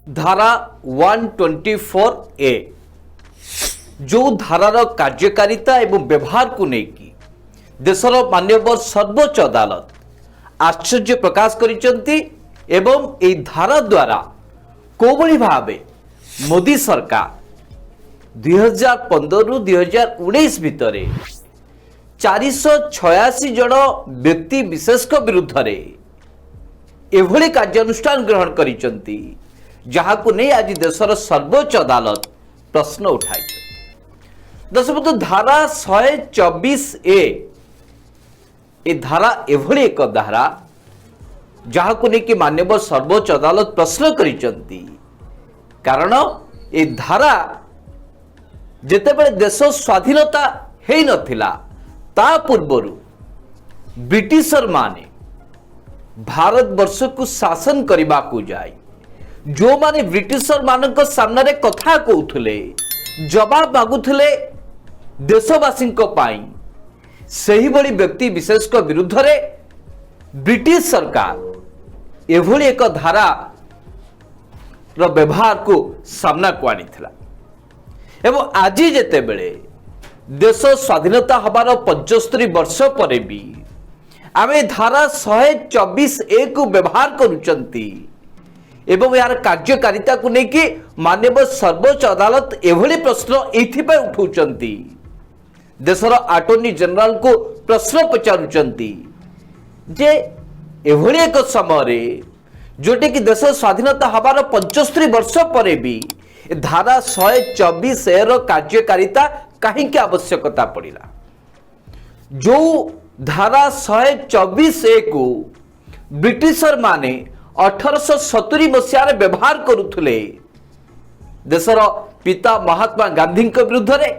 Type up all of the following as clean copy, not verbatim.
धारा 124A जो धारार कार्यकारिता एवं व्यवहार को लेकिन देशर मान्यवर सर्वोच्च अदालत आश्चर्य प्रकाश करिसेंती एवं ए धारा द्वारा कोभली भावे मोदी सरकार 2015 रु 2019 भितर 486 जन व्यक्ति विशेष विरुद्ध रे एभली कार्यानुष्ठान ग्रहण करिसेंती जहाकु नहीं आज देशर सर्वोच्च अदालत प्रश्न उठाई। दशमत धारा 124A ए धारा एभली एक धारा जहाकु नहीं कि माननीय सर्वोच्च अदालत प्रश्न करिसेंती कारण ए धारा जेतेबेले देश स्वाधीनता हेई नथिला ता पूर्वरु ब्रिटिशर माने भारत वर्ष को शासन करने को जाए जो माने ब्रिटिशर मानक सामने कथा कहते जवाब मागुले देशवासी सही भली व्यक्ति विशेष विरुद्ध रे ब्रिटिश सरकार एभली एक धारा रो व्यवहार को सामना को आनी एवं आज जेते बेले देश स्वाधीनता हबार 75 वर्ष पर भी आमे धारा 124A को व्यवहार करुचंती एवं यार कार्यकारिता को लेकिन माननीय सर्वोच्च अदालत एभली प्रश्न एथिपाई उठाउचंती देशर अटॉर्नी जनरल को प्रश्न पचारुचंती जे एभली एक समय जोटे कि देश स्वाधीनता हबार 75 वर्ष पर भी धारा 124A रो कार्यकारिता कहीं आवश्यकता पड़िला। जो धारा 124A को ब्रिटिशर माने 1870 मसीह व्यवहार करुले देशर पिता महात्मा गांधी विरुद्ध रे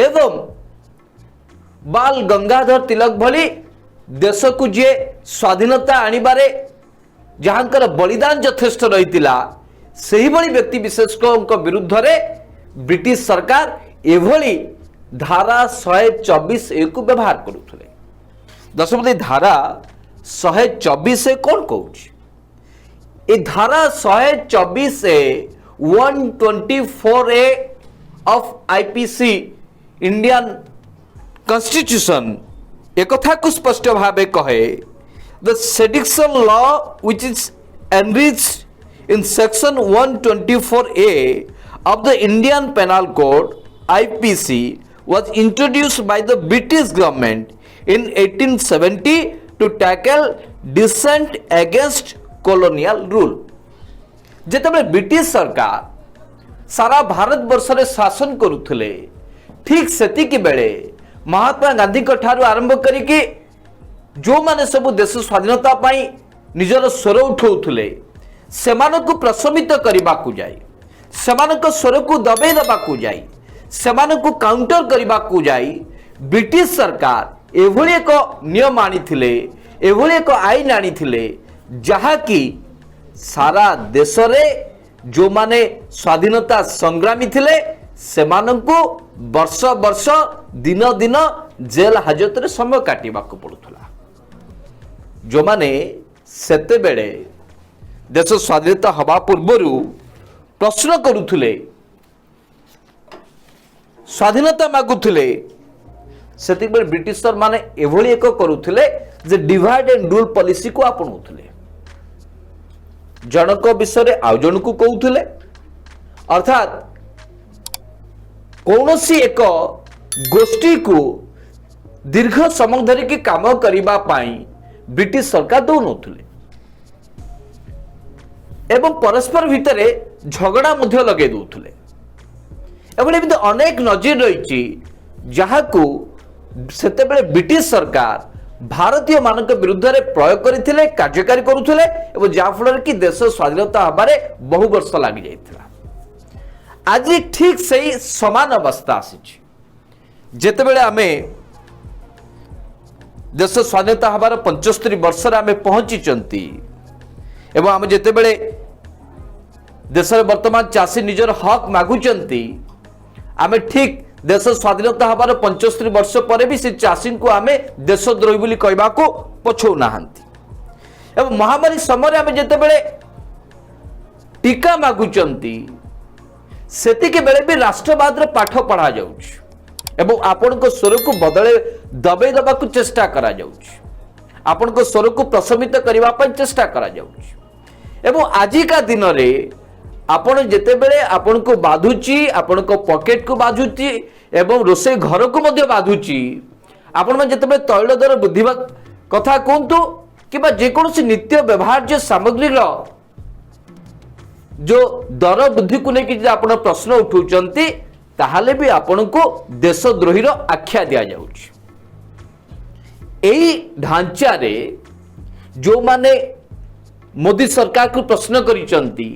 एवं बाल गंगाधर तिलक भली देश को जे स्वाधीनता आनिबारे जहांकर बलिदान यथेष्ट रही सही भली व्यक्ति विशेष विरुद्ध रे ब्रिटिश सरकार एभली धारा 124A को व्यवहार करुले। दशमती धारा 124A कौन कहूँ ए धारा 124A 124A of IPC Indian constitution एक कथा को स्पष्ट भावे कहे the sedition law which is enriched in section 124A of the Indian Penal Code IPC was introduced by the British government in 1870 to tackle dissent against colonial rule। जेतबे British सरकार सारा भारत वर्ष रे शासन करुथले ठीक सेतिकी बेले महात्मा गांधी को ठारू आरंभ करिके जो माने सब देश स्वाधीनता पाई निजर स्वर उठाउथले सेमानकु प्रशमित करबा को जाय सेमानक स्वर को दबे दबा को जाय सेमानकु काउंटर करबा को जाय ब्रिटिश सरकार एभली एक नियम आनिथिले एभली एक आईन आनिथिले जहा कि सारा देश रे जो माने स्वाधीनता संग्रामी थिले सेमानकु वर्ष वर्ष दिन दिन जेल हाजत रे समय काटिबा को पड़ुथला। जो माने सेते बेले देश स्वाधीनता हवा पूर्वरु प्रश्न करुथुले स्वाधीनता मागुथुले सेति बेले ब्रिटिशर माने एभली एक करुथुले जे डिवाइड एंड रूल पॉलिसी को आपणुथुले जनक विषय आउ जन को कहूथुले अर्थात कौनसी एक गोष्ठी को दीर्घ समय धरिकी काम करिबा पाई ब्रिटिश सरकार दौनथुले एवं परस्पर भितर झगड़ा मध्य लगे दौथुले एवं एमती अनेक नजर रही जहाकू सेतेबेले ब्रिटिश सरकार भारतीय मानक विरुद्ध रे प्रयोग करथिले कार्यकारी करुथुले एवं जाफल कि देश स्वाधीनता हबारे बहु वर्ष लागि जाइथिला। आज ठीक सही समान अवस्था आसी जेतेबेले आमे देश स्वाधीनता हबार 75 वर्ष रे आमे पहुंची चंती एवं आमे जेतेबेले देश वर्तमान चाषी निजर हक मागुचंती आमे ठीक देश स्वाधीनता हबार 75 वर्ष पर भी से चाषी को आमे देशद्रोही बोली कहबा को पछौ नाहंती एवं महामारी समय आमे जेतेबेले टीका मागुचंती सेतिके बेले भी राष्ट्रवाद रे पाठ पढ़ा जाउछ एवं आपण को स्वर को बदले दबे दबा को चेष्टा करा जाउछ आपण को स्वर को प्रशमित करबा पय चेष्टा करा जाउछ एवं आजि का दिन रे आपण जेते बेले आपण को बाधुची आपण को पॉकेट को बाधुची एवं रोसे घर को मध्य बाधुची आपण मन जेते बेले तैल दर वृद्धि कथा कहतु कि जेकोसी नित्य व्यवहार्य सामग्री जो दर वृद्धि को लेकिन आप प्रश्न उठाउचंती ताहले भी आपण को देशद्रोही आख्या दिया जाउछ एई ढांचा रे जो माने मोदी सरकार को प्रश्न करिचंती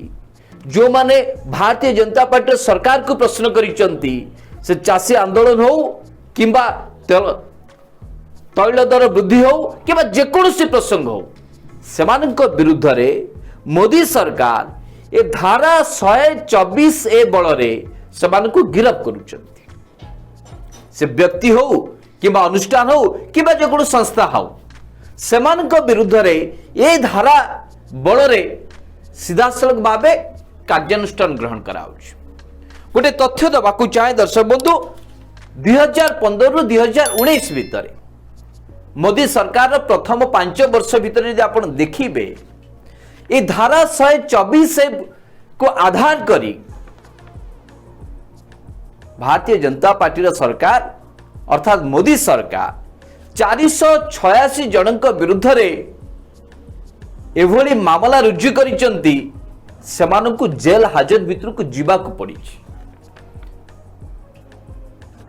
जो माने भारतीय जनता पार्टी सरकार को प्रश्न करिचंती से चाषी आंदोलन हो किंबा तैल दर वृद्धि हो कि जेकोसी प्रसंग हो सेमानक विरुद्ध रे मोदी सरकार ए धारा 124 ए बल रे सेमानक गिरफ्त करुचंती से व्यक्ति हो किंबा अनुष्ठान हो किंबा जेकोसी संस्था हो सेमानक विरुद्ध रे ए धारा बल रे सीधासलख भावे कार्यानुष्ठान ग्रहण कराउछ गोटे तथ्य दबाकू चाहे दर्शक बंधु 2015 रु 2019 भितर मोदी सरकार प्रथम 5 वर्ष भितर यदि आप देखिए ये धारा 124 को आधार करी भारतीय जनता पार्टी सरकार अर्थात मोदी सरकार 486 जनक विरुद्ध रे एभली मामला रुजु करिसंती सेमानकु जेल हाजत भितर को जीवा को पड़ी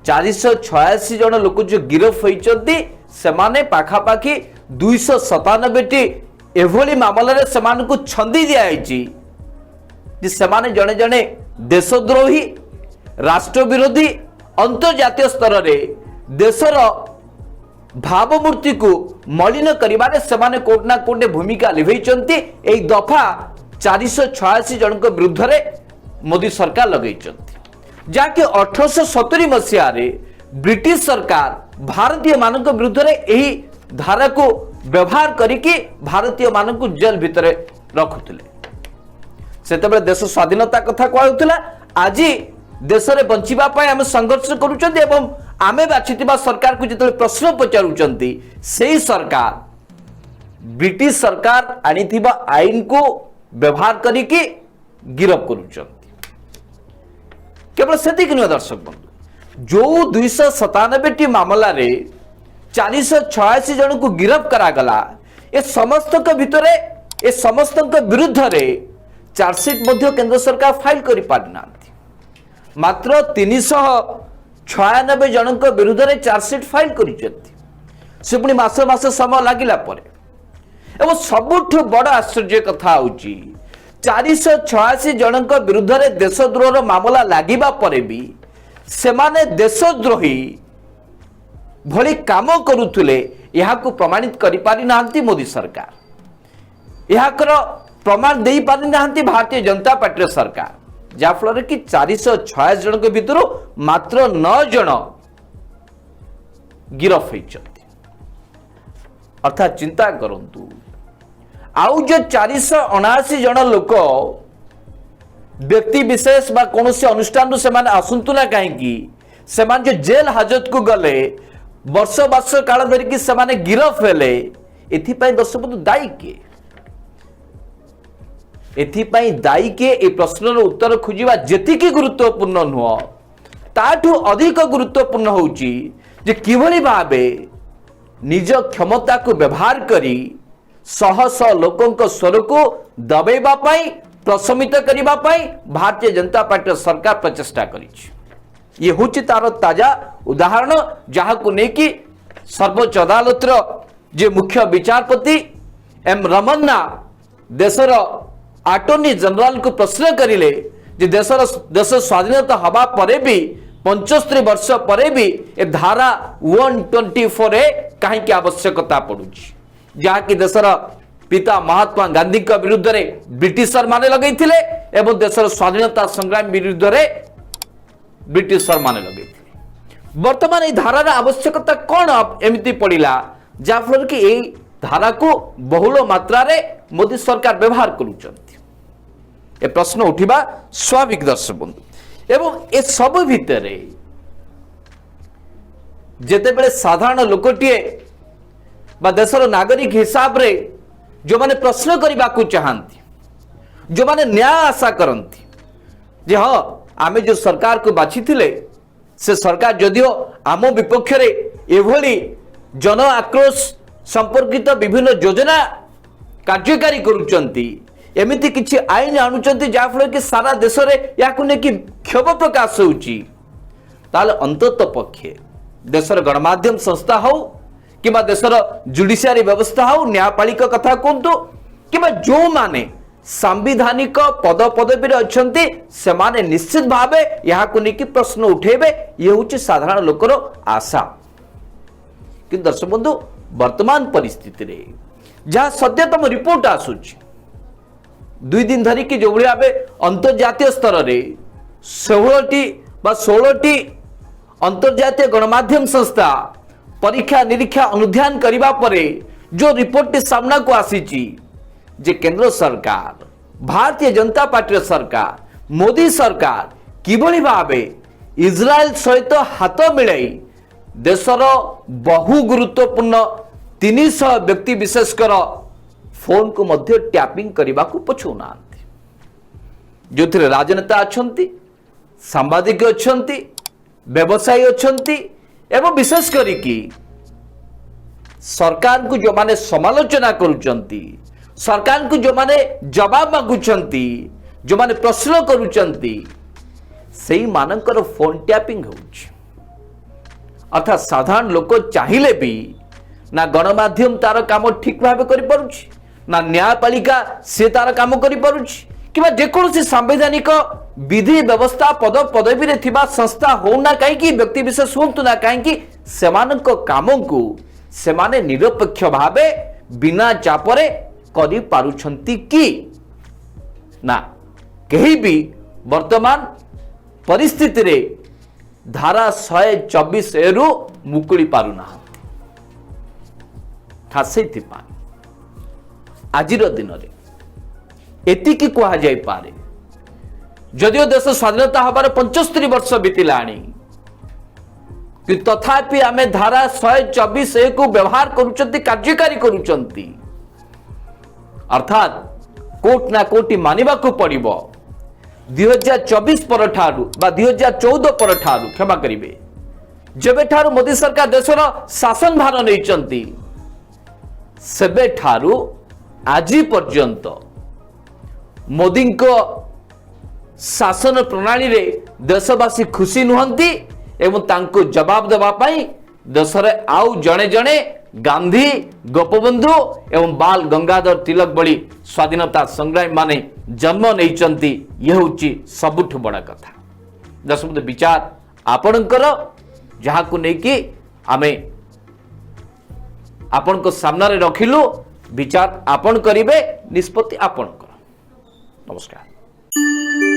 486 जन लोक जो गिरफ होइचंती सेमाने पाखापाखि 297 एभली मामला रे सेमानकु छंदी दिया आइची जे सेमाने जने जने देशद्रोही राष्ट्र विरोधी अंतर्जातीय स्तर रे देशर भावमूर्ति को मलिन करिबारे सेमाने कोट ना कोटे भूमिका लिभैचंती एई दफा 486 जनक विरुद्ध रे मोदी सरकार लगैचंती जाके 1870 मसीहा रे ब्रिटिश सरकार भारतीय मानक विरुद्ध रे एही धारा को व्यवहार करिकी भारतीय मानक जेल भितर रखुथिले सेतबे देश स्वाधीनता कथा कहउथिला आज देश रे बंचिबा पय हम संघर्ष करूचंती एवं आमे बाछितिबा सरकार को जतले प्रश्न पचारुचंती सेही सरकार ब्रिटिश सरकार आनिथिबा आईन को व्यवहार करिकी गिरफ करूचंती केवल सेतिक न दर्शक बंधु जो 297 टी मामला रे 486 जन को गिरफ करागला ए समस्त भितरे ए समस्त विरुद्ध रे चार्जसीट मध्य केंद्र सरकार फाइल करि पारना मात्र 396 जनक विरुद्ध रे चार्जसीट फाइल करिसेंती से पुनी मास मास समय लागिला परे एवं सबुठ बड़ आश्चर्य कथा होची 486 जनक विरुद्ध रे देशद्रोह मामला लागिबा परे भी सेमाने देशद्रोही भली काम करुथुले यहाँ को प्रमाणित करि पारि नांती मोदी सरकार यहाँ प्रमाण दे पारि नांती भारतीय जनता पार्टी सरकार जा फल कि 486 जन के भितर मात्र 9 जन गिरफ होइचंती अर्थात चिंता करंतु आउ जो 479 जन लोक व्यक्ति विशेष बा कोनोसी अनुष्ठान से माने आसंतु ना काहेकि सेमान जो जेल हाजत को गले वर्ष वर्ष काल धरिकी सेमाने गिरफ हेले एथिपाई दर्शक दायी किए एथिपाई दायी किए ए प्रश्नर उत्तर खोजिबा जेतिकी गुरुत्वपूर्ण नुह ताठू अधिक गुरुत्वपूर्ण होउची जे किभली भाबे निज क्षमता को व्यवहार करी शह शह लोकंक स्वर को दबेबा पाई प्रशमित करबा पाई भारतीय जनता पार्टी सरकार प्रचेष्टा करिछि ये हूँ तार ताजा उदाहरण जहाँ को लेकि सर्वोच्च अदालत जे मुख्य विचारपति एम रमन्ना देशर अटॉर्नी जनरल को प्रश्न करिले जे देश स्वाधीनता हवा परे भी 75 वर्ष परे भी ए धारा 124 ए कहीं आवश्यकता पड़ुछि जहाँ की देशर पिता महात्मा गांधी का विरुद्ध रे ब्रिटिशर माने लगैथिले एवं देशर स्वाधीनता संग्राम विरुद्ध रे ब्रिटिशर माने लगैथिले वर्तमान ए धारार आवश्यकता कौन एमिति पड़िला जाफल कि ए धारा को बहुल मात्रा रे मोदी सरकार व्यवहार करूचंती ए प्रश्न उठिबा स्वाभाविक दर्शक बंधु एवं ए सब भितर जेतेबेले साधारण लोकटीए बा देशर नागरिक हिसाब रे जो माने प्रश्न करने को चाहती जो माने न्याय आशा करती जे हाँ आमे जो सरकार को बाछि थिले से सरकार जदियो आम विपक्ष रे एभली जन आक्रोश संपर्कित विभिन्न योजना कार्यकारी करुचंती एमिति किछि आईन आणुचंती जाफल कि सारा देश रे याकु ने कि क्षोभ प्रकाश होउची ताले अंतत पक्षे देशर गणमाध्यम संस्था हो कि देशर जुडिशियरी व्यवस्था हो न्यायपालिका कथा कहतु कि जो माने सांविधानिक पद पदवी अच्छे से माने निश्चित भाव यहाँ नहीं प्रश्न उठेबे ये हूँ साधारण लोकर आशा कि दर्शक बंधु वर्तमान परिस्थिति रे जहाँ सद्यतम रिपोर्ट आसूची 2 दिन धरिकी जो भाव अंतर्जातीय स्तर में 16टी अंतर्जातीय गणमाध्यम संस्था परीक्षा निरीक्षा अनुध्यान करने परे जो रिपोर्ट सामना को आसी जे केंद्र सरकार भारतीय जनता पार्टी सरकार मोदी सरकार किभली भावे इजराइल सहित हाथ मिलाई देशर बहु गुरुत्वपूर्ण 300 व्यक्ति विशेषकर फोन को मध्य टैपिंग करने को पछुना जो राजनेता अच्छा सांबादिक अच्छा व्यवसायी अच्छा एवं विशेष करी सरकार को जो माने समालोचना करुचंती सरकार को जो माने जवाब मागुचंती जो माने प्रश्न करुचंती सेही मानकर फोन टैपिंग होउछ अर्थात साधारण लोक चाहिए भी ना गणमाध्यम तार काम ठीक भाव करि पारुछि ना न्यायपालिका से तार काम करि पारुछि किबा जेकोसी संवैधानिक विधि व्यवस्था पद पदवी रे थिबा संस्था हो ना कहीं व्यक्ति विशेष होतु ना कहीं सेमानक काम को सेमाने निरपेक्ष भावे बिना चापरे करि पारुछंती कि ना कहीं भी वर्तमान परिस्थिति रे धारा 124 रु मुकुली पारुना खास आज दिन में एतिकी कह जाई पारे जदियो देश स्वाधीनता हबार 75 वर्ष बीतला कि तथापि आमे धारा 124 को व्यवहार करुचंती कार्यकारी करुचंती अर्थात कोर्ट ना कोर्ट मानिबा को पड़िबो 2024 पर ठारू बा 2014 पर ठारू क्षमा करिवे जेबे ठारू मोदी सरकार देशर शासन भार नैचंती सेबे ठारू आजी पर्यंत मोदी को शासन प्रणाली रे देशवासी खुशी नुहंती एवं तांको जवाब देवा पाई देश रे आउ जणे जणे गांधी गोपबंधु एवं बाल गंगाधर तिलक बड़ी स्वाधीनता संग्रामी माने जन्म नैचंती ये होची सबुठ बड़ा कथा दर्शक विचार आपणकर जहाँ को लेकिन आमे आपण को सामने रखिलु विचार आपण करिवे निष्पत्ति आपण कर नमस्कार।